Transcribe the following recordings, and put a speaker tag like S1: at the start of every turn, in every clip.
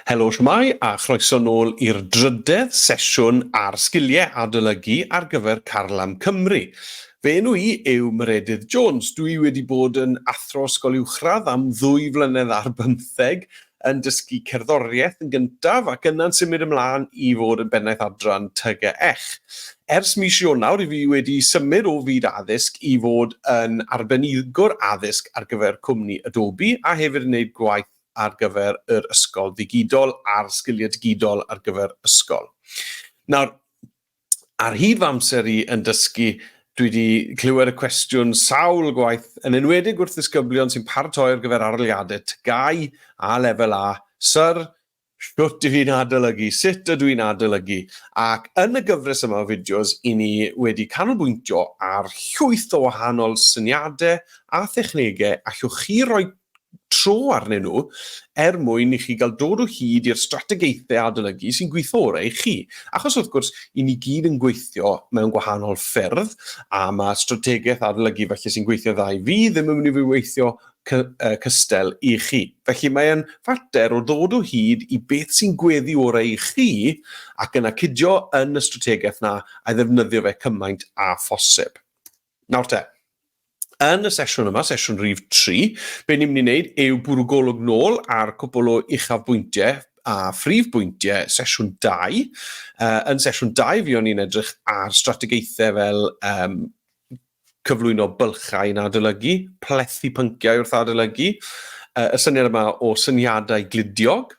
S1: Helo shwmai a chroeso nôl i'r drydedd sesiwn ar sgiliau adolygu ar gyfer Carlam Cymru. Fe enw I yw Meredydd Jones. Dwi wedi bod yn athro ysgol uwchradd am 2 flynedd ar 15 yn dysgu cerddoriaeth yn gyntaf ac yna'n symud ymlaen I fod yn bennaeth adran TGEch. Ers mis Ionawr I fi wedi symud o fyd addysg I fod yn arbenigwr addysg ar gyfer cwmni Adobe a hefyd yn gwneud gwaith ar gyfer yr ysgol ddigidol a'r sgiliau digidol ar gyfer ysgol. Nawr, ar hyd fy amser I yn dysgu, dwi wedi clywed y cwestiwn sawl gwaith yn enwedig wrth ddisgyblion sy'n paratoi ar gyfer aroliadau TGAU a lefel A. Syr, shwt fi'n adolygu, sut ydw i'n adolygu? Ac yn y gyfres yma o fideos, I ni wedi canolbwyntio ar llwyth o wahanol syniadau a thechnegau allwch chi roi tro arnyn nhw mwyn I chi gael dod o hyd i'r strategaethau adolygu sy'n gweithio orau I chi. Achos wrth gwrs, I ni gyd yn gweithio mewn gwahanol ffyrdd, a mae strategaeth adolygu felly sy'n gweithio dda I fi ddim yn mynd I weithio cystel I chi. Felly mae'n fater o ddod o hyd I beth sy'n gweddi orau I chi ac yna cydio yn y strategaeth na a ddefnyddio fe cymaint a phosib. Nawr te. Yn y sesiwn yma, sesiwn rhif 3, be ni'n mynd I wneud yw bwrw golwg nôl ar cwbl o uchafbwyntiau a phrif bwyntiau sesiwn 2. Yn sesiwn 2, fi o'n i'n edrych ar strategaethau fel cyflwyno bylchau yn adolygu, plethu pynciau wrth adolygu, y syniad yma o syniadau gludiog,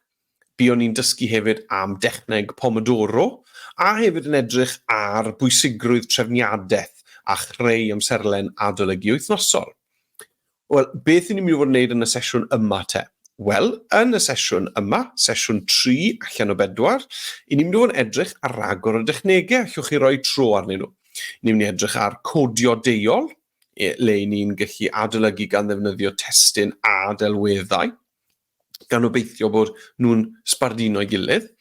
S1: fi o'n i'n dysgu hefyd am dechneg Pomodoro, a hefyd yn edrych ar bwysigrwydd trefniadaeth a chreu amserlen adolygu wythnosol. Wel, beth I ni'n mynd I fod yn gwneud yn y sesiwn yma te? Wel, yn y sesiwn yma, sesiwn 3 allan o 4, I ni'n mynd I fod yn edrych ar ragor o dechnegau allwch chi roi tro arnyn nhw. Ni'n mynd I edrych ar codio deuol, le ni'n gallu adolygu gan ddefnyddio testyn a delweddau, gan obeithio bod nhw'n sbardino I gilydd.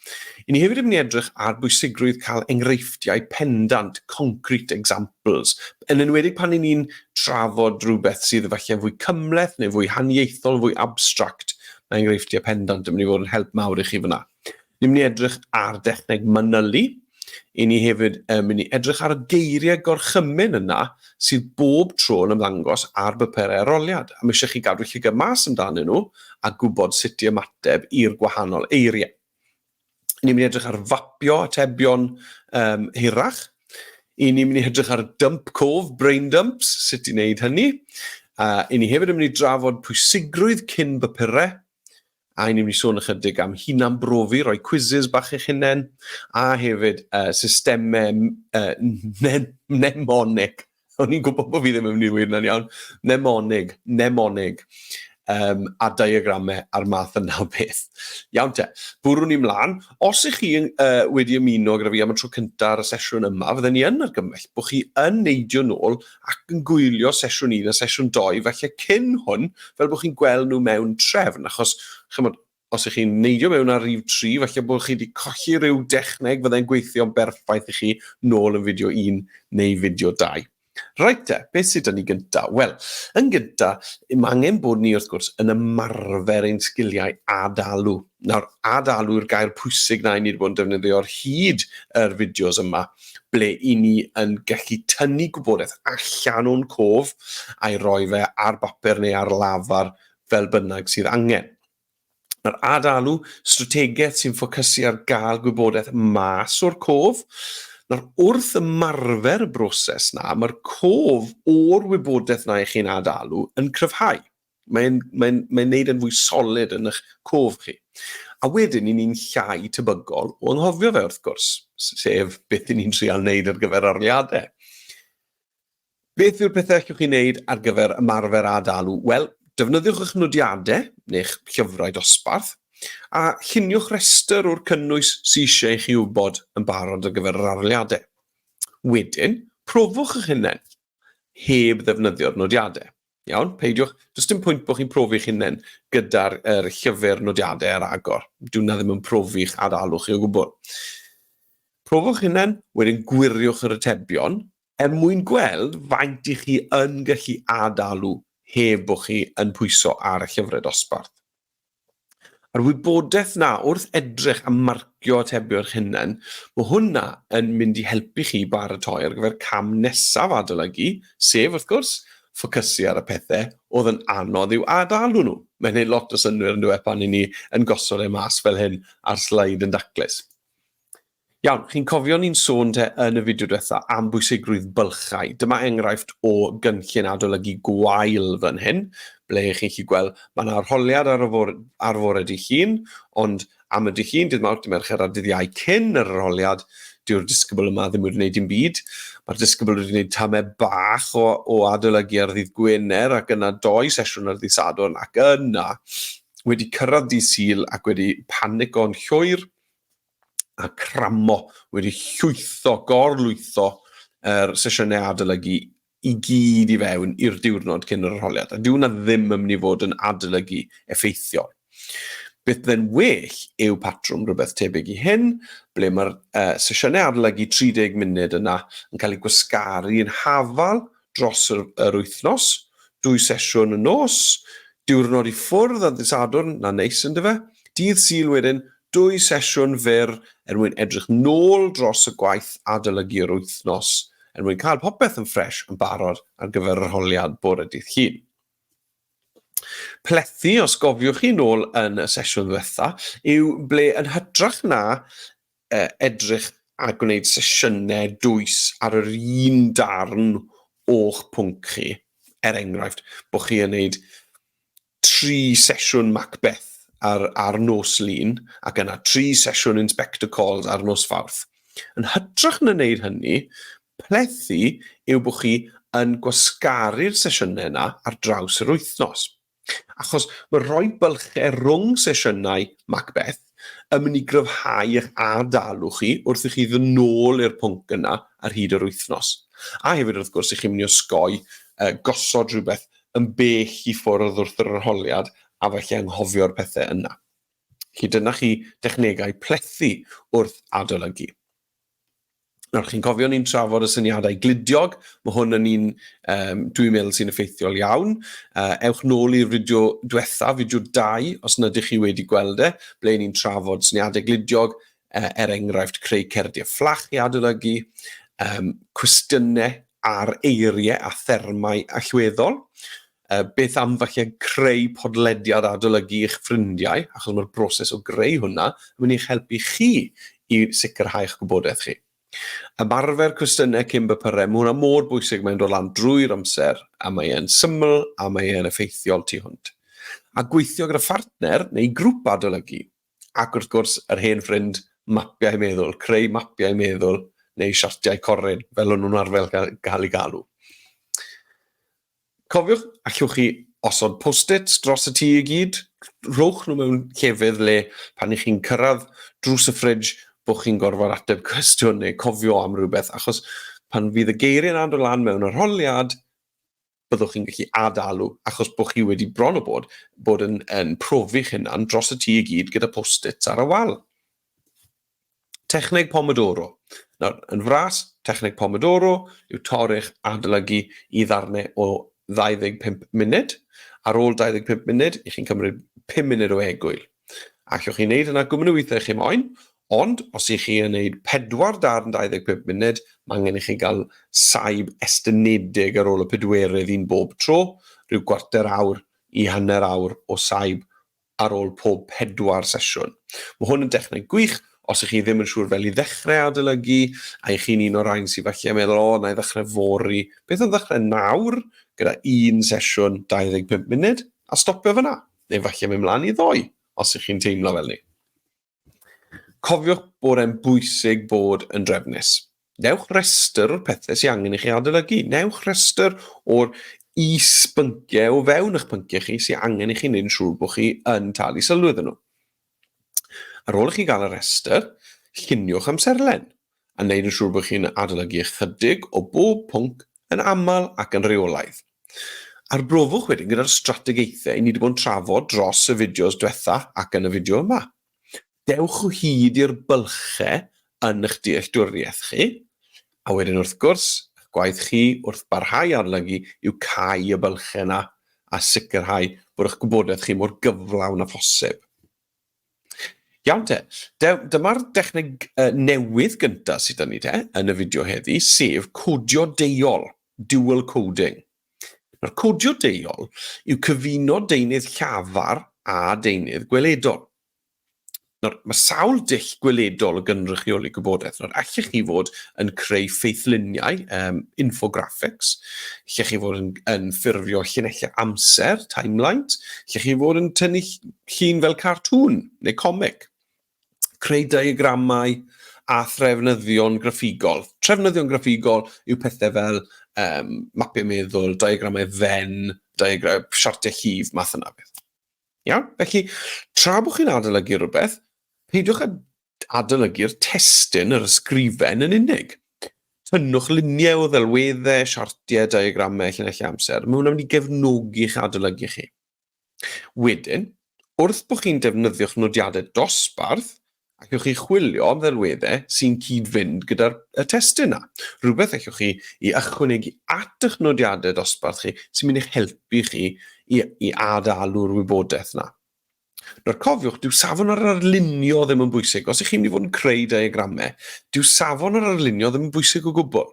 S1: I ni hefyd yn mynd I edrych ar bwysigrwydd cael enghreifftiau pendant, concrete examples, yn enwedig pan ni'n trafod rhywbeth sydd efallai fwy cymleth neu fwy haniaethol, fwy abstract, mae enghreifftiau pendant yn mynd I fod yn help mawr I chi fyna. Ni'n mynd I edrych ar dechneg manylu, I ni hefyd mynd I edrych ar y geiriau gorchymyn yna sydd bob tro yn ymddangos ar bapurau aroliad. A mae eisiau chi gadw llygad mas amdanyn nhw a gwybod sut I ymateb i'r gwahanol eiriau. Ni'n mynd I edrych ar fapio atebion hirach. I ni'n mynd I edrych ar dump cof, brain dumps, sut I wneud hynny. I ni hefyd yn mynd I drafod pwysigrwydd cyn bapurau. A ni'n mynd I sôn ychydig am hunan brofi, roi quizzes bach i'ch hunain, a hefyd systemau mnemonig. O'n i'n gwybod bod fi ddim yn mynd I wir na'n iawn. Mnemonig. A diagramau a'r math yna o beth. Iawn te, bwrw ni mlaen. Os ych chi wedi ymuno gyda fi am y tro cyntaf ar y sesiwn yma, fydden ni yn argymell bod chi yn neidio nôl ac yn gwylio sesiwn 1 a sesiwn 2, felly cyn hwn, fel bod chi'n gweld nhw mewn trefn, achos chymod, os ych chi'n neidio mewn ar rhif 3, felly bod chi wedi colli rhyw dechneg fydde'n gweithio'n berffaith I chi nôl yn fideo 1 neu fideo 2. Reit te, beth sydd ni gyntaf? Wel, yn gyntaf, mae angen bod ni wrth gwrs yn ymarfer ein sgiliau adalw. Nawr, adalw yw'r gair pwysig na I ni wedi bod yn defnyddio ar hyd yr fideos yma, ble I ni yn gallu tynnu gwybodaeth allan o'n cof a'i roi fe ar bapur neu ar lafar fel bynnag sydd angen. Nawr, adalw, strategaeth sy'n ffocysu ar gael gwybodaeth mas o'r cof. Nawr, wrth ymarfer y broses na, mae'r cof o'r wybodaeth na I chi'n adalw yn cryfhau. Mae'n neud yn fwy solid yn eich cof chi. A wedyn ni'n llai tebygol o anghofio fe wrth gwrs, sef beth ni'n trial wneud ar gyfer aroliadau. Beth yw'r pethau allwch chi wneud ar gyfer ymarfer adalw? Wel, defnyddiwch eich nodiadau neu'ch llyfrau dosbarth, a lluniwch restr o'r cynnwys sy'n eisiau I chi wybod yn barod ar gyfer yr aroliadau. Wedyn, profwch eich hunain, heb ddefnyddio'r nodiadau. Iawn, peidiwch, does dim pwynt bod chi'n profi eich hunain gyda'r llyfr nodiadau ar agor. Dwi'n ddim yn profi'ch adalwch chi o gwbl. Profwch eich hunain, wedyn gwiriwch yr atebion, mwyn gweld faint I chi yn gallu adalw heb bod chi yn pwyso ar y llyfrau dosbarth. A'r wybodaeth na wrth edrych am marcio atebio'r hunain, mae hwnna yn mynd i helpu chi baratoi ar gyfer cam nesaf adolygu, sef wrth gwrs, ffocysu ar y pethau oedd yn anodd i'w adalw nhw. Mae'n gwneud lot o synwyr yn dweud pan i ni yn gosod e mas fel hyn ar sleid yn daclus. Iawn, chi'n cofio ni'n sôn te yn y fideo diwetha am bwysigrwydd bylchau. Dyma enghraifft o gynllun adolygu gwael fan hyn, ble chi'n chi gweld mae'n arholiad ar fore dy llun, ond am y dy llun, dydd Mawrth, dy Mercher a dydd Iau cyn yr arholiad, dyw'r disgybl yma ddim wedi gwneud dim byd. Mae'r disgybl wedi gwneud tamau bach o adolygu ar ddydd Gwener ac yna 2 sesiwn ar ddydd Sadwrn ac yna wedi cyrraedd dydd Sul ac wedi panico'n llwyr a cramo, wedi gorlwytho sesiynau adolygu i gyd i fewn i'r diwrnod cyn yr arholiad. A dyw hwnna ddim yn mynd i fod yn adolygu effeithiol. Beth yn well yw patrwm rhywbeth tebyg i hyn, ble mae'r sesiynau adolygu 30 munud yna yn cael ei gwasgaru'n hafal dros yr wythnos, 2 sesiwn y nos, diwrnod i ffwrdd a ddydd Sadwrn, na neis yn dyfa, dydd Sul wedyn, 2 sesiwn fyr mwyn edrych nôl dros y gwaith adolygu'r wythnos, mwyn cael popeth yn ffres yn barod ar gyfer yr arholiad bore dydd Llun. Plethu, os gofiwch chi nôl yn y sesiwn ddiwetha, yw ble yn hytrach na edrych a gwneud sesiynau dwys ar yr un darn o'ch pwnc chi. Enghraifft, bod chi yn gwneud 3 sesiwn Macbeth ar nos Lun, ac yna 3 sesiwn Inspector Calls ar nos Fawrth. Yn hytrach na wneud hynny, plethu yw bod chi yn gwasgaru'r sesiynau yna ar draws yr wythnos. Achos mae rhoi bylchau rhwng sesiynau Macbeth yn mynd i gryfhau eich adalw chi wrth i chi ddod nôl i'r pwnc yna ar hyd yr wythnos. A hefyd wrth gwrs i chi'n mynd i osgoi gosod rhywbeth yn bell i ffwrdd wrth yr arholiad a felly anghofio'r pethau yna. Felly dyna chi dechnegau plethu wrth adolygu. Nawr, chi'n cofio ni'n trafod y syniadau glidiog, mae hwn yn un dwi'n meddwl sy'n effeithiol iawn. Ewch nôl i'r fideo diwetha, fideo 2, os nad ydych chi wedi gweld e, ble ni'n trafod syniadau glidiog, enghraifft creu cerdiau fflach i adolygu, cwestiynau ar eiriau a thermau allweddol, beth am falle creu podlediad adolygu eich ffrindiau, achos mae'r broses o greu hwnna yn mynd i'ch helpu chi i sicrhau eich gwybodaeth chi. Ymarfer cwestiynau cyn bypyrau, mae hwnna mor bwysig mae'n dod lan drwy'r amser, a mae e'n syml, a mae e'n effeithiol tu hwnt. A gweithio gyda phartner neu grŵp adolygu, ac wrth gwrs yr hen ffrind mapiau meddwl, creu mapiau meddwl, neu siartiau corryn, fel o'n nhw'n arfer cael ei galw. Cofiwch, allwch chi osod post-its dros y tŷ i gyd, rhowch nhw mewn llefydd le pan i chi'n cyrraedd drws y ffridge bod chi'n gorfod ateb cwestiwn neu cofio am rhywbeth, achos pan fydd y geiriau'n adol lan mewn arholiad, byddwch chi'n gallu adalw, achos bod chi wedi bron o bod yn profi'ch hunan dros y tŷ i gyd gyda post-its ar y wal. Techneg Pomodoro. Nawr, yn fras, techneg Pomodoro yw torri'ch adolygu i ddarnau o 25 munud. Ar ôl 25 munud, i chi'n cymryd 5 munud o egwyl. Allwch chi'n neud yna gwmwn o weithiau chi moyn, ond os i chi yn neud 4 darn 25 munud, mae angen i chi gael saib estynedig ar ôl y pedwerydd un bob tro, rhyw 1/4 awr i 1/2 awr o saib ar ôl pob 4 sesiwn. Mae hwn yn dechneg gwych, os ych chi ddim yn siŵr fel i ddechrau adolygu, a i chi'n un o'r rhain sy'n falle meddwl, na i ddechrau fori, beth yn ddechrau nawr, gyda 1 sesiwn 25 munud, a stopio fyna, neu falle mynd mlaen i 2, os ych chi'n teimlo fel ni. Cofiwch bod e'n bwysig bod yn drefnus. Newch restr o'r pethau sy'n angen i chi adolygu. Newch restr o'r is-bynciau o fewn eich bynciau chi sy'n angen i chi wneud yn siŵr bod chi yn talu sylw iddyn nhw. Ar ôl i chi gael y restr, lluniwch amserlen a wneud yn siŵr bod chi'n adolygu ychydig o bob pwnc yn aml ac yn reolaidd. Arbrofwch wedyn gyda'r strategaethau ni wedi bod yn trafod dros y fideos diwetha ac yn y fideo yma. Dewch o hyd i'r bylchau yn eich dealltwriaeth chi, a wedyn wrth gwrs, eich gwaith chi wrth barhau adolygu yw cau y bylchau yna a sicrhau bod eich gwybodaeth chi mor gyflawn a phosib. Iawn te, dyma'r dechneg newydd gyntaf sydd ni te, yn y fideo heddi, sef codio deuol, dual coding. Nawr, codio deuol yw cyfuno deunydd llafar a deunydd gweledol. Nawr, mae sawl dull gweledol o gynrychioli gwybodaeth. Nawr, allech chi fod yn creu ffeithluniau, infographics, allech chi fod yn ffurfio llinellau amser, timelines, allech chi fod yn tynnu llun fel cartŵn neu comic, creu diagramau a threfnyddion graffigol. Trefnyddion graffigol yw pethau fel mapiau meddwl, diagramau fen, siartiau llif, math yna beth. Iawn? Felly, tra bod chi'n adolygu rhywbeth, peidiwch adolygu'r testyn yr ysgrifen yn unig. Tynnwch luniau o ddelweddau, siartiau, diagramau, llinellau amser. Mae hwnna'n mynd i gefnogi eich adolygu chi. Wedyn, wrth bod chi'n defnyddio'ch nodiadau dosbarth, ac ywch chi chwilio am ddelweddau sy'n cyd-fynd gyda'r testyn yna. Rhywbeth allwch chi i ychwanegu at eich nodiadau dosbarth chi sy'n mynd i'ch helpu chi i adalw'r wybodaeth yna. Nawr cofiwch, dyw safon ar arlunio ddim yn bwysig. Os ych chi'n mynd i fod yn creu diagramau, dyw safon ar arlunio ddim yn bwysig o gwbl.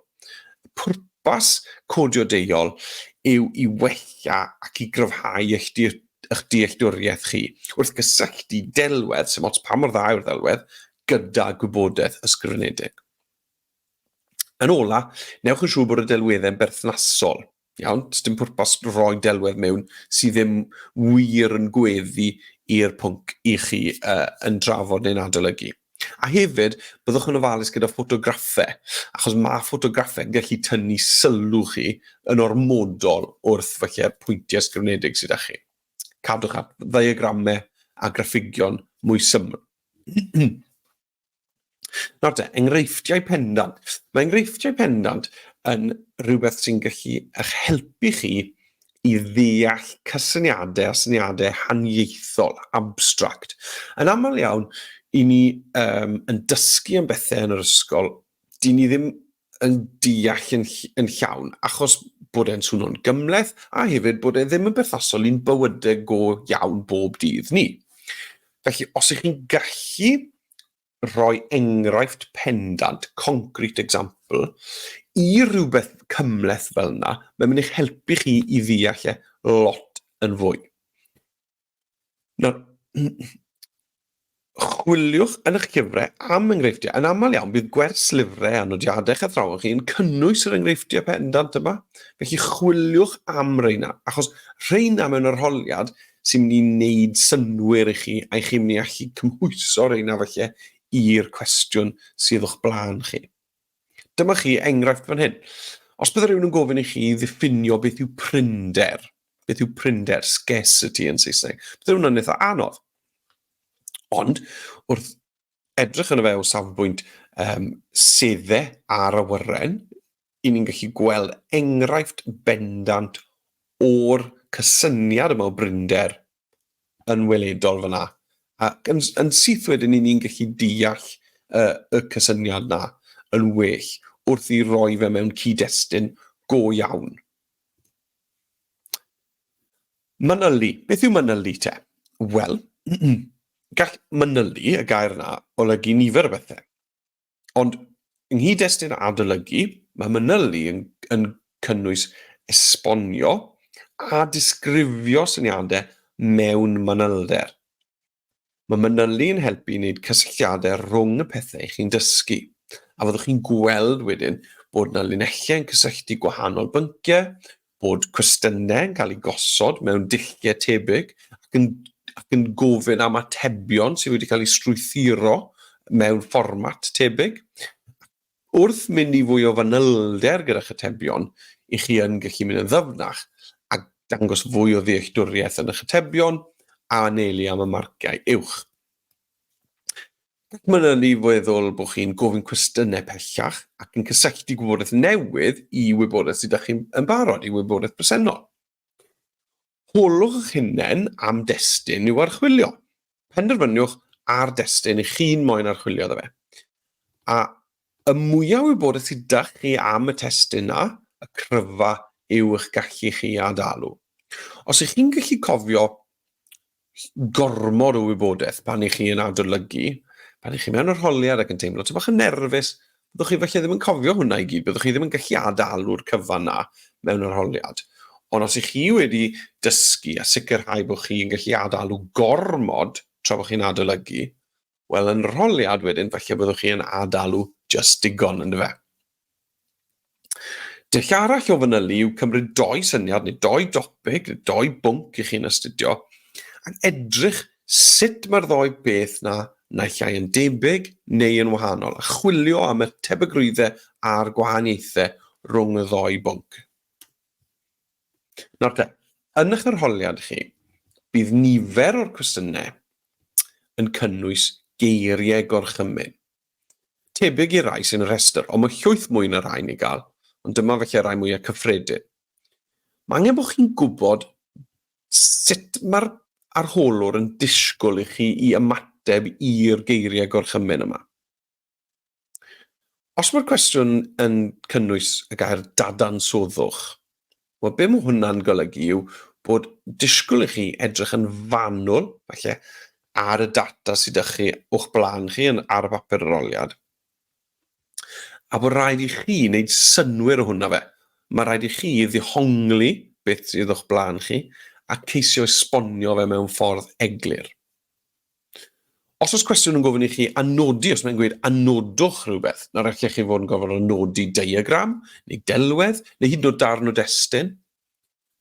S1: Pwrpas codio deuol yw i wella ac i gryfhau eich dealltwriaeth chi wrth gysylltu delwedd, sef ots pa mor dda yw'r ddelwedd, gyda gwybodaeth ysgrifenedig. Yn ola, newch yn siŵr bod y delweddau'n berthnasol. Iawn, dim pwrpas roi delwedd mewn sydd ddim wir yn gweddu i'r pwnc i chi yn drafod neu'n adolygu. A hefyd, byddwch yn ofalus gyda ffotograffau, achos mae ffotograffau yn gallu tynnu sylw chi yn ormodol wrth falle pwyntiau ysgrifenedig sydd â chi. Cadwch at diagramau a graffigion mwy syml. Nawr te, enghreifftiau pendant. Mae enghreifftiau pendant yn rhywbeth sy'n gallu eich helpu chi i ddeall cysyniadau a syniadau haniaethol, abstract. Yn aml iawn, i ni yn dysgu am bethau yn yr ysgol, di ni ddim yn deall yn llawn, achos bod e'n swnio'n gymleth, a hefyd bod e ddim yn berthnasol i'n bywydau go iawn bob dydd ni. Felly, os ych chi'n gallu rhoi enghraifft pendant, concrete example, i rhywbeth cymleth fel yna, mae'n mynd i'ch helpu chi i ddeall e lot yn fwy. Nawr, chwiliwch yn eich llyfrau am enghreifftiau. Yn aml iawn, bydd gwers lyfrau a nodiadau eich athrawon chi yn cynnwys yr enghreifftiau pendant yma. Felly chwiliwch am reina, achos reina mewn arholiad sy'n mynd i wneud synwyr i chi a chi'n mynd i allu cymhwyso reina felly i'r cwestiwn sydd o'ch blaen chi. Dyma chi enghraifft fan hyn. Os bydd rhywun yn gofyn i chi ddiffinio beth yw prynder, scarcity yn Saesneg, bydd hwnna'n eitha anodd. Ond, wrth edrych yn y fe o safbwynt seddau ar awyren, i ni'n gallu gweld enghraifft bendant o'r cysyniad yma o brynder yn weledol fyna. Ac yn syth wedyn ni'n gallu deall y cysyniad yna yn well wrth i roi fe mewn cyd-destun go iawn. Manylu. Beth yw manylu te? Wel, gall manylu, y gair yna, olygu nifer o bethau. Ond yng nghyd-destun adolygu, mae manylu yn cynnwys esbonio a disgrifio syniadau mewn manylder. Mae manylu yn helpu i wneud cysylltiadau rhwng y pethau chi'n dysgu. A fyddwch chi'n gweld wedyn bod yna linellau yn cysylltu gwahanol bynciau, bod cwestiynau yn cael eu gosod mewn dulliau tebyg ac yn gofyn am atebion sydd wedi cael eu strwythuro mewn fformat tebyg. Wrth mynd i fwy o fanylder gyda'ch atebion, i chi yn gallu mynd yn ddyfnach a dangos fwy o ddealltwriaeth yn eich atebion a anelu am y marciau uwch. Ac mae'n ynu feddwl bod chi'n gofyn cwestiynau pellach ac yn cysylltu gwybodaeth newydd i wybodaeth sydd â chi'n barod, i wybodaeth presennol. Holwch eich hunain am destun i'w archwilio. Penderfyniwch ar destun i chi'n moyn archwilio dda fe. A y mwyaf wybodaeth sydd â chi am y testun yna, y cryfa yw eich gallu chi adalw. Os ych chi'n gallu cofio gormod o wybodaeth pan i chi yn adolygu, pan i chi mewn arholiad ac yn teimlo, ti'n bach yn nerfus, byddwch chi falle ddim yn cofio hwnna i gyd, byddwch chi ddim yn gallu adalu'r cyfan na mewn arholiad. Ond os ych chi wedi dysgu a sicrhau bod chi'n gallu adalu gormod tra bod chi'n adolygu, wel, yn arholiad wedyn, falle byddwch chi yn adalu just digon yn fe. Dull arall o fanylu yw cymryd 2 syniad neu 2 dopig, neu 2 bwnc i chi'n astudio, ac edrych sut mae'r 2 beth na naill ai yn debyg neu yn wahanol, a chwilio am y tebygrwyddau a'r gwahaniaethau rhwng y 2 bwnc. Nawr te, yn eich arholiad chi, bydd nifer o'r cwestiynau yn cynnwys geiriau gorchymyn. Tebyg i'r rai sy'n y rhestr, ond mae llwyth mwy na rhain i gael, ond dyma felly rai mwyaf cyffredin. Mae angen bod chi'n gwybod sut mae'r arholwr yn disgwyl i chi i ymateb i'r geiriau gorchymyn yma. Os mae'r cwestiwn yn cynnwys y gair dadansoddwch, wel, be mae hwnna'n golygu yw bod disgwyl i chi edrych yn fanwl, falle, ar y data sydd â chi o'ch blaen chi ar y papur arholiad, a bod rhaid i chi wneud synwyr o hwnna fe. Mae rhaid i chi ddihongli beth sydd o'ch blaen chi a ceisio esbonio fe mewn ffordd eglur. Os oes cwestiwn yn gofyn i chi anodi, os mae'n gweud anodwch rhywbeth, na'r allech chi fod yn gofyn anodi diagram, neu delwedd, neu hyd yn oed darn o destun,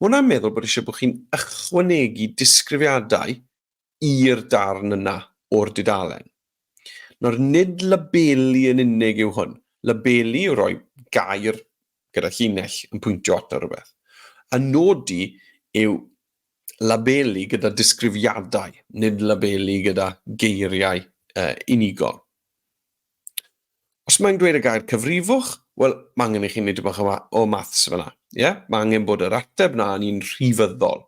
S1: hwnna'n meddwl bod eisiau bod chi'n ychwanegu disgrifiadau i'r darn yna o'r dudalen. Nawr, nid labelu yn unig yw hwn. Labelu yw roi gair gyda llinell yn pwyntio at rhywbeth. Anodi yw labelu gyda disgrifiadau, nid labelu gyda geiriau unigol. Os mae'n dweud y gair cyfrifwch, wel, mae angen i chi wneud bach o maths fyna. Mae angen bod yr ateb na yn un rhifyddol.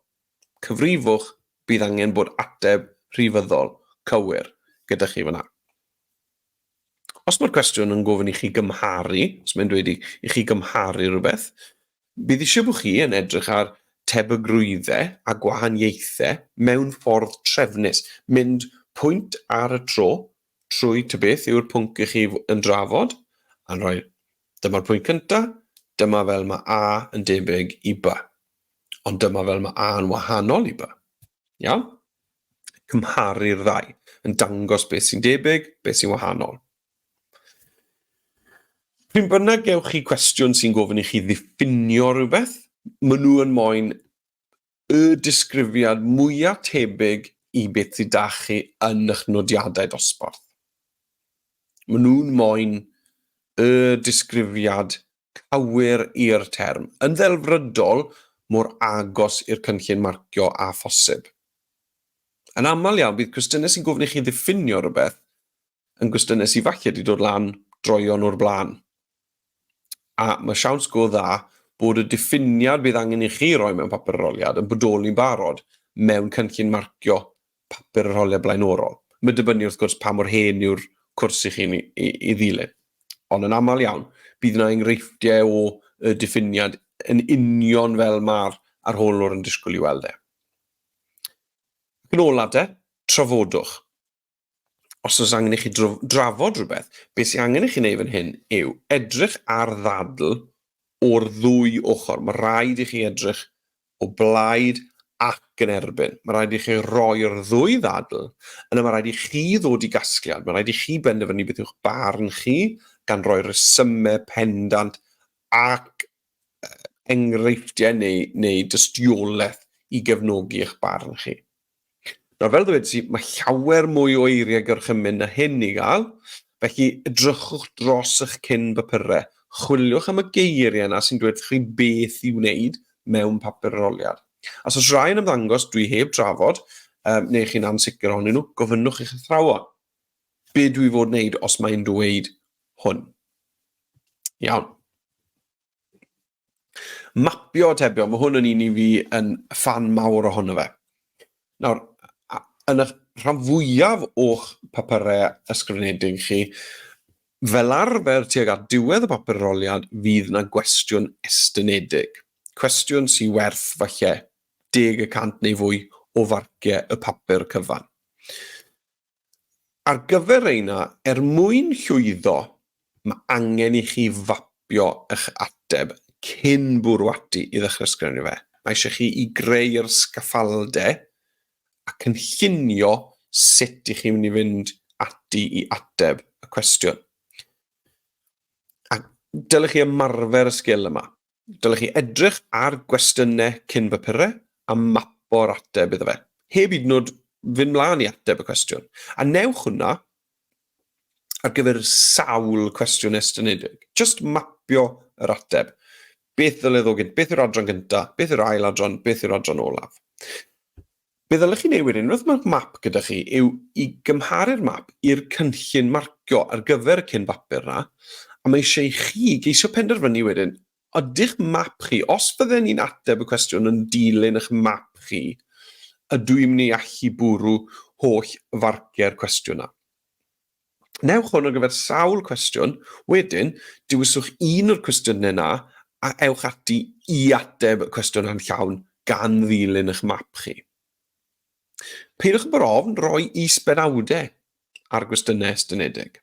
S1: Cyfrifwch, bydd angen bod ateb rhifyddol cywir gyda chi fyna. Os mae'r cwestiwn yn gofyn i chi gymharu, os mae'n dweud i chi gymharu rhywbeth, bydd eisiau bod chi yn edrych ar tebygrwyddau a gwahaniaethau mewn ffordd trefnus, mynd pwynt ar y tro, trwy ty beth yw'r pwnc i chi yn drafod, a'n rhoi, dyma'r pwynt cyntaf, dyma fel mae A yn debyg i B, ond dyma fel mae A yn wahanol i B. Iawn? Cymharu'r ddau, yn dangos beth sy'n debyg, beth sy'n wahanol. Pryn bynnag gewch chi cwestiwn sy'n gofyn i chi ddiffinio rhywbeth, maen nhw yn moyn y disgrifiad mwyaf tebyg i beth sydd â chi yn eich nodiadau dosbarth. Maen nhw'n moyn y disgrifiad cywir i'r term, yn ddelfrydol mor agos i'r cynllun marcio a phosib. Yn aml iawn, bydd cwestiynau sy'n gofyn i chi ddiffinio rhywbeth yn gwestiynau sy'n falle wedi dod lan droion o'r blaen. A mae siawns go dda bod y diffiniad bydd angen i chi roi mewn papur arholiad yn bodoli'n barod mewn cynllun marcio papur arholiad blaenorol. Mae'n dibynnu wrth gwrs pa mor hen yw'r cwrs i chi i ddilyn. Ond yn aml iawn, bydd yna enghreifftiau o y diffiniad yn union fel mae'r arholwr yn disgwyl i weld e. Yn ola te, trafodwch. Os oes angen i chi drafod rhywbeth, beth sy'n angen i chi wneud fan hyn yw edrych ar ddadl o'r ddwy ochr. Mae rhaid i chi edrych o blaid ac yn erbyn. Mae rhaid i chi roi'r ddwy ddadl, yna mae rhaid i chi ddod i gasgliad. Mae rhaid i chi benderfynu beth yw'ch barn chi, gan roi resymau pendant ac enghreifftiau neu dystiolaeth i gefnogi eich barn chi. Nawr, fel ddweud si, mae llawer mwy o eiriau gorchymyn na hyn i gael, felly edrychwch dros eich cyn bapurau. Chwiliwch am y geiriau yna sy'n dweud chi beth i wneud mewn papur arholiad. As os rhaid ymddangos dwi heb drafod, neu chi'n ansicr ohonyn nhw, gofynnwch eich athrawon. Be dwi fod wneud os mae'n dweud hwn? Iawn. Mapio atebion, mae hwn yn un i fi yn fan mawr ohono fe. Nawr, yn y rhan fwyaf o'ch papurau ysgrifenedig chi, fel arfer tuag at diwedd y papur arholiad, fydd yna gwestiwn estynedig. Cwestiwn sy'n werth falle 10% neu fwy o farciau y papur cyfan. Ar gyfer reina, mwyn llwyddo, mae angen I chi fapio eich ateb cyn bwrw ati I ddechrau ysgrifennu fe. Mae eisiau chi I greu'r sgaffaldau a cynllunio sut I chi mynd I fynd ati I ateb y cwestiwn. A dylech chi ymarfer y sgil yma. Dylech chi edrych ar gwestiynau cyn papurau a mapo'r ateb iddo fe. Heb hyd yn oed fynd mlaen I ateb y cwestiwn. A newch hwnna ar gyfer sawl cwestiwn estynedig. Just mapio yr ateb. Beth ddyledd o gynt, beth yw'r adran gyntaf, beth yw'r ail adran, beth yw'r adran olaf. Be ddylech chi newid unwaith mae'r map gyda chi yw I gymharu'r map i'r cynllun marcio ar gyfer y cyn papur yna, a mae eisiau chi geisio penderfynu wedyn, ydych map chi, os bydden ni'n ateb y cwestiwn yn dilyn eich map chi, ydw i'n mynd I allu bwrw holl farciau'r cwestiwn yna. Newch hwn ar gyfer sawl cwestiwn, wedyn, diwyswch un o'r cwestiynau yna a ewch ati I ateb y cwestiwn yn llawn gan ddilyn eich map chi. Peidiwch yn ofn rhoi is-benawdau ar gwestiynau estynedig.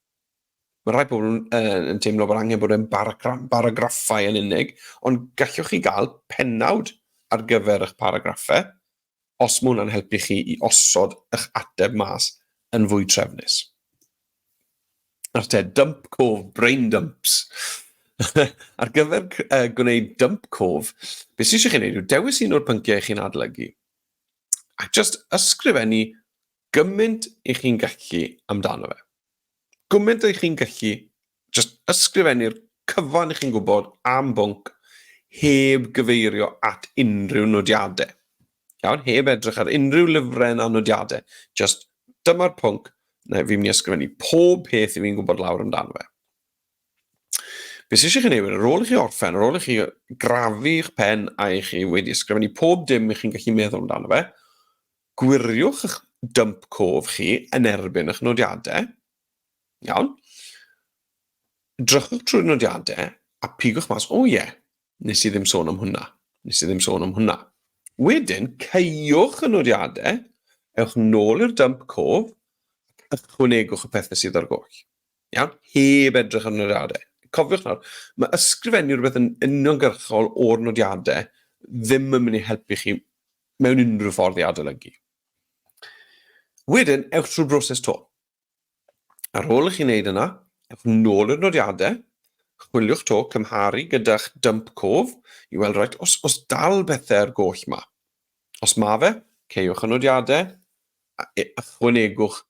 S1: Mae rhai pobl yn teimlo bod angen bod yn baragraffau yn unig, ond gallwch chi gael pennawd ar gyfer eich paragraffau, os mae hwnna'n helpu chi I osod eich ateb mas yn fwy trefnus. Ar te, dump cof, brain dumps. Ar gyfer gwneud dump cof, beth sy'n eisiau chi wneud yw dewis un o'r pynciau chi'n adolygu. A just ysgrifennu gymaint I chi'n gallu amdano fe. Gymaint I chi'n gallu just ysgrifennu'r cyfan I chi'n gwybod am bwnc heb gyfeirio at unrhyw nodiadau. Iawn, heb edrych ar unrhyw lyfrau na nodiadau. Just dyma'r pwnc na fi'n mynd I ysgrifennu pob peth I fi'n gwybod lawr amdano fe. Be sy'n eisiau chi newid, ar ôl I chi orffen, ar ôl I chi grafu eich pen a I chi wedi ysgrifennu pob dim I chi'n gallu meddwl amdano fe, gwiriwch eich dump cof chi yn erbyn eich nodiadau. Iawn. Drychwch trwy'r nodiadau a pigwch mas, nes I ddim sôn am hwnna. Nes I ddim sôn am hwnna. Wedyn, ceiwch y nodiadau, ewch nôl i'r dump cof, ychwanegwch y pethau sydd ar goll. Iawn? Heb edrych ar nodiadau. Cofiwch nawr, mae ysgrifennu rhywbeth yn uniongyrchol o'r nodiadau ddim yn mynd I helpu chi mewn unrhyw ffordd I adolygu. Wedyn, ewch trwy'r broses to. Ar ôl I chi wneud yna, ewch nôl i'r nodiadau, chwiliwch to, cymharu gyda'ch dump cof, I weld rhaid, os dal bethau ar goll yma. Os ma fe, ceiwch y nodiadau, a ychwanegwch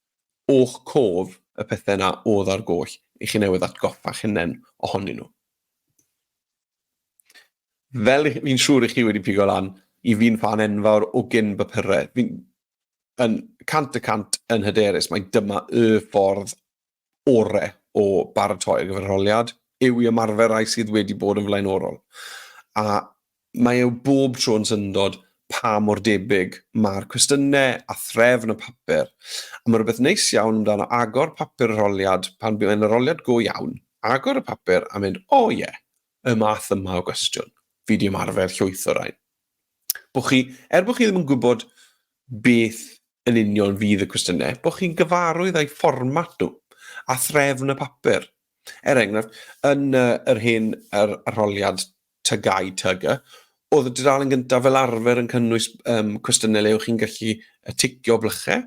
S1: o'ch cof y pethau yna oedd ar goll, I chi newydd atgoffa'ch hunain ohonyn nhw. Fel fi'n siŵr I chi wedi pigo lan, I fi'n fan enfawr o gyn bapurau. Fi'n cant y cant yn hyderus, mae dyma y ffordd orau o baratoi ar gyfer arholiad, yw I ymarfer rai sydd wedi bod yn flaenorol. A mae bob tro'n syndod pa mor debyg mae'r cwestiynau a threfn y papur. A mae rhywbeth neis iawn amdano agor papur arholiad, pan bydd yn arholiad go iawn, agor y papur a mynd, y math yma o gwestiwn. Fi di ymarfer llwyth o rain. Bod chi ddim yn gwybod beth yn union fydd y cwestiynau, bod chi'n gyfarwydd â'i fformat nhw a threfn y papur. Enghraifft, yn yr hen arholiad tygau tyga, oedd y dudalen gyntaf fel arfer yn cynnwys cwestiynau le chi'n gallu ticio blychau,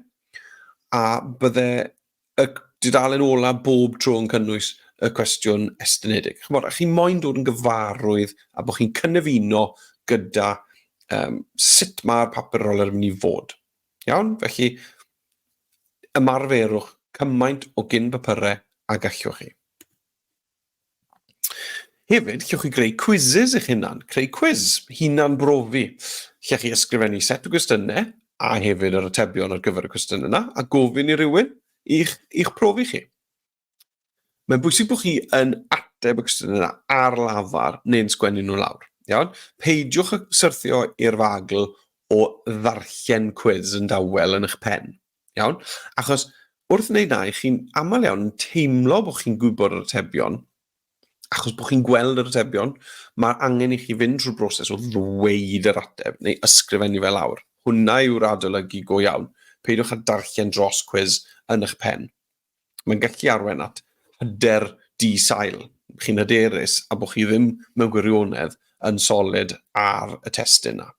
S1: a bydde y dudalen ola bob tro yn cynnwys y cwestiwn estynedig. Chi'n moyn dod yn gyfarwydd a bod chi'n cynefino gyda sut mae'r papur roler yn mynd I fod. Iawn? Felly, ymarferwch cymaint o gyn papurau a gallwch chi. Hefyd, llwch chi greu quizzes eich hunan. Creu quiz, hunan brofi. Llwch chi ysgrifennu set o gwestiynau a hefyd yr atebion ar gyfer y cwestiynau yna a gofyn I rywun i'ch profi chi. Mae'n bwysig bod chi yn ateb y cwestiynau yna ar lafar neu'n sgwennu nhw lawr. Iawn? Peidiwch y syrthio i'r fagl o ddarllen quiz yn dawel yn eich pen. Iawn? Achos wrth wneud na, chi'n aml iawn yn teimlo bod chi'n gwybod yr atebion, achos bod chi'n gweld yr atebion, mae angen I chi fynd trwy'r broses o ddweud yr ateb, neu ysgrifennu fe lawr. hwnna yw'r adolygu go iawn. Peidwch â darllen dros cwiz yn eich pen. Mae'n gallu arwain at hyder di-sail. Chi'n hyderus a bod chi ddim mewn gwirionedd yn solid ar y testyn yna.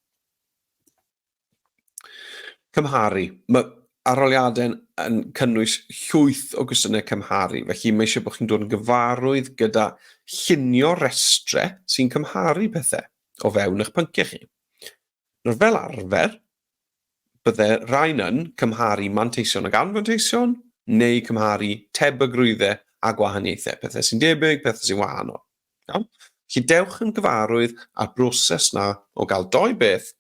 S1: Cymharu. Mae arholiadau yn cynnwys llwyth o gwestiynau cymharu, felly mae eisiau bod chi'n dod yn gyfarwydd gyda llunio restrau sy'n cymharu pethau o fewn eich pynciau chi. Nawr fel arfer, bydde rhain yn cymharu manteision ag anfanteision, neu cymharu tebygrwyddau a gwahaniaethau, pethau sy'n debyg, pethau sy'n wahanol. Felly dewch yn gyfarwydd â'r broses na o gael doi beth,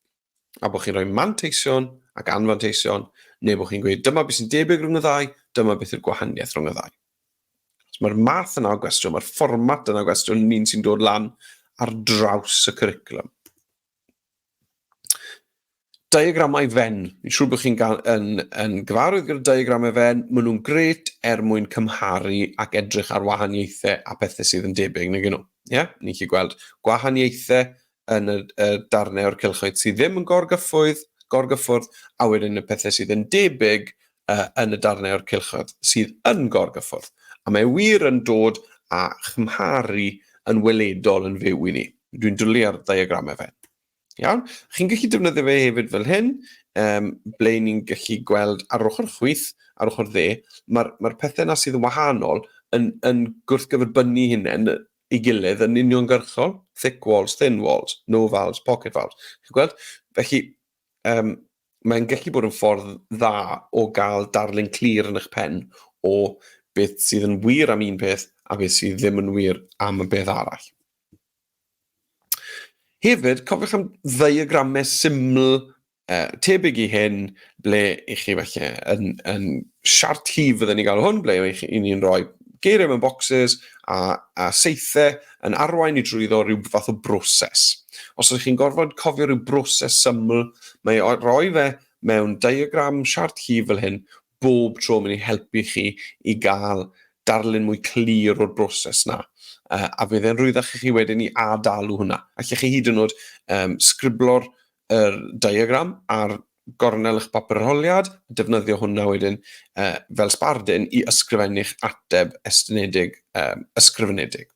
S1: a bod chi'n rhoi manteision ac anfanteision, neu bod chi'n gweud dyma beth sy'n debyg rhwng y ddau, dyma beth yw'r gwahaniaeth rhwng y ddau. Mae'r math yna o gwestiwn, mae'r fformat yna o gwestiwn yn un sy'n dod lan ar draws y cwricwlwm. Diagramau fen. Ni'n siŵr bod chi'n yn gyfarwydd gyda diagramau fen. Maen nhw'n gret mwyn cymharu ac edrych ar wahaniaethau a pethau sydd yn debyg neu nhw. Ni'n gallu gweld gwahaniaethau yn y darnau o'r cylchoedd sydd ddim yn gorgyffwrdd, a wedyn y pethau sydd yn debyg yn y darnau o'r cylchoedd sydd yn gorgyffwrdd. A mae wir yn dod a chymharu yn weledol yn fyw i ni. Dwi'n dwlu ar diagramau fen. Iawn, chi'n gallu defnyddio fe hefyd fel hyn, ble ni'n gallu gweld ar ochr chwith, ar ochr dde, mae'r pethau yna sydd yn wahanol yn gwrthgyferbynnu hynny i gilydd yn uniongyrchol, thick walls, thin walls, no valves, pocket valves. Chi'n gweld? Felly, mae'n gallu bod yn ffordd dda o gael darlun clir yn eich pen o beth sydd yn wir am un peth a beth sydd ddim yn wir am y beth arall. Hefyd, cofiwch am ddiagramau syml tebyg i hyn, ble i chi felly yn siart hif fydden ni gael hwn, ble i ni'n rhoi geiriau mewn bocsys a seithau yn arwain i drwyddo rhyw fath o broses. Os ydych chi'n gorfod cofio rhyw broses syml, mae rhoi fe mewn diagram siart hif fel hyn, bob tro mynd i helpu chi i gael darlun mwy clir o'r broses na. A fydd e'n rwyddach chi wedyn i adalw hwnna. Allech chi hyd yn oed sgriblo'r diagram ar gornel eich papur arholiad, defnyddio hwnna wedyn fel sbardun i ysgrifennu'ch ateb estynedig ysgrifenedig.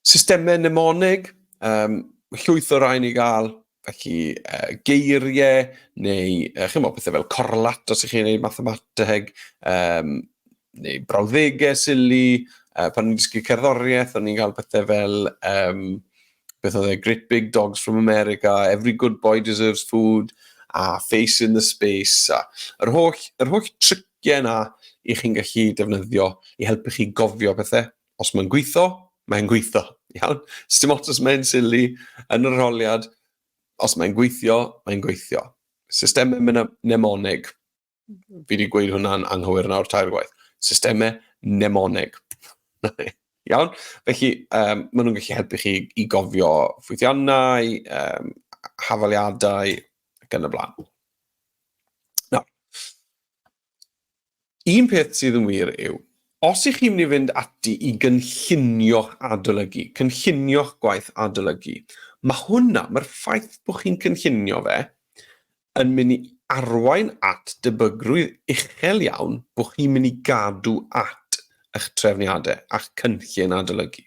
S1: Systemau mnemonig, llwyth o rain i gael, felly geiriau, neu pethau fel corlat os ych chi'n gwneud mathemateg, neu brawddegau sili, pan ni'n dysgu cerddoriaeth, o'n ni'n cael pethau fel beth oedd e, Great Big Dogs from America, Every Good Boy Deserves Food, a Face in the Space. Yr holl triciau yna i chi'n gallu defnyddio i helpu chi gofio pethau. Os mae'n gweithio, mae'n gweithio. Iawn? Sdim ots mae'n sili yn yr arholiad, os mae'n gweithio, mae'n gweithio. Systemau mnemonig. Fi wedi gweud hwnna'n anghywir nawr tair gwaith. Systemau mnemonig. Iawn? Felly, maen nhw'n gallu helpu chi i gofio ffwythiannau, hafaliadau, ac yn y blaen. Nawr, un peth sydd yn wir yw, os ych chi'n mynd i fynd ati i gynllunio adolygu, cynllunio'ch gwaith adolygu, mae'r ffaith bod chi'n cynllunio fe yn mynd i arwain at debygrwydd uchel iawn bod chi'n mynd i gadw at eich trefniadau a'ch cynllun adolygu.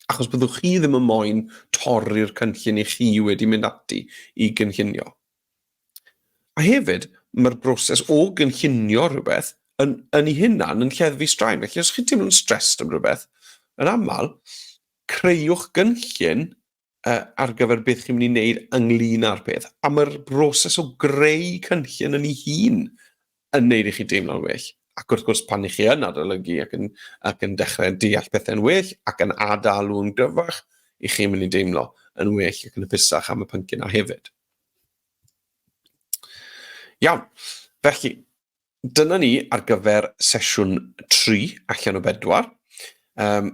S1: Achos byddwch chi ddim yn moyn torri'r cynllun i chi wedi mynd ati i gynllunio. A hefyd, mae'r broses o gynllunio rhywbeth yn ei hunan yn lleddfu straen. Felly, os chi'n teimlo'n stressed am rhywbeth, yn aml, creuwch gynllun ar gyfer beth chi'n mynd i wneud ynglyn â'r peth. A mae'r broses o greu cynllun yn ei hun yn wneud i chi deimlo'n well. Ac wrth gwrs pan i chi yn adolygu ac yn dechrau deall pethau'n well ac yn adalw'n gryfach, i chi'n mynd i deimlo yn well ac yn hapusach am y pynciau yna hefyd. Iawn, felly, dyna ni ar gyfer sesiwn 3 allan o 4.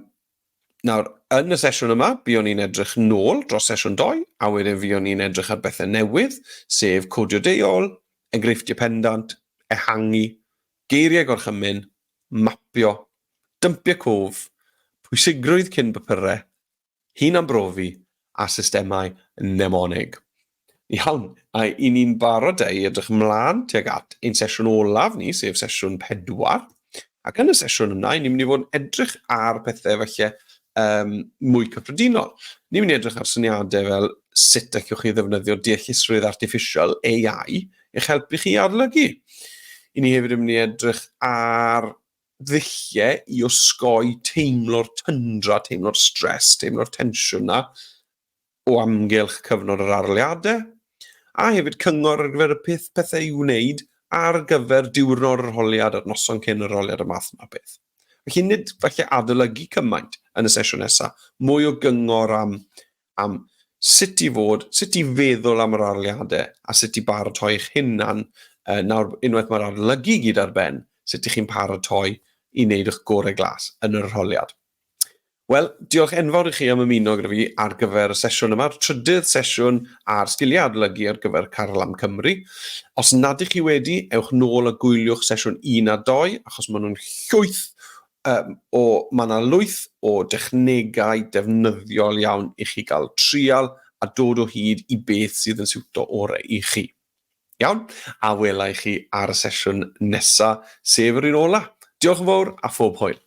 S1: Nawr, yn y sesiwn yma, buon ni'n edrych nôl dros sesiwn 2, a wedyn buon ni'n edrych ar bethau newydd, sef codio deuol, enghreifftiau pendant, ehangu, geiriau gorchymyn, mapio, dympio cof, pwysigrwydd cyn papurau, hunanbrofi a systemau mnemonig. Iawn, a i ni'n barod i edrych ymlaen tuag at ein sesiwn olaf ni, sef sesiwn 4. Ac yn y sesiwn yna, ni'n mynd i fod yn edrych ar pethau falle mwy cyffredinol. Ni'n mynd i edrych ar syniadau fel sut allwch chi ddefnyddio deallusrwydd artiffisial, AI, i'ch helpu chi adolygu. I ni hefyd yn mynd i edrych ar ddulliau i osgoi teimlo'r tyndra, teimlo'r stres, teimlo'r tensiwn na o amgylch cyfnod yr arholiadau, a hefyd cyngor ar gyfer y pethau i'w wneud ar gyfer diwrnod yr arholiad a'r noson cyn yr arholiad y math yma beth. Felly nid falle adolygu cymaint yn y sesiwn nesaf, mwy o gyngor am sut i fod, sut i feddwl am yr arholiadau a sut i baratoi eich hunan nawr unwaith mae'r adolygu gyd ar ben, sut i chi'n paratoi i wneud eich gorau glas yn yr arholiad. Wel, diolch enfawr i chi am ymuno gyda fi ar gyfer y sesiwn yma, trydydd sesiwn ar sgiliau adolygu ar gyfer Carlam Cymru. Os nad ych chi wedi, ewch nôl a gwyliwch sesiwn 1 a 2, achos maen nhw'n llwyth mae yna lwyth o dechnegau defnyddiol iawn i chi gael trial a dod o hyd i beth sydd yn siwto orau i chi. Iawn, a welai chi ar y sesiwn nesaf, sef yr un ola. Diolch yn fawr a phob hwyl.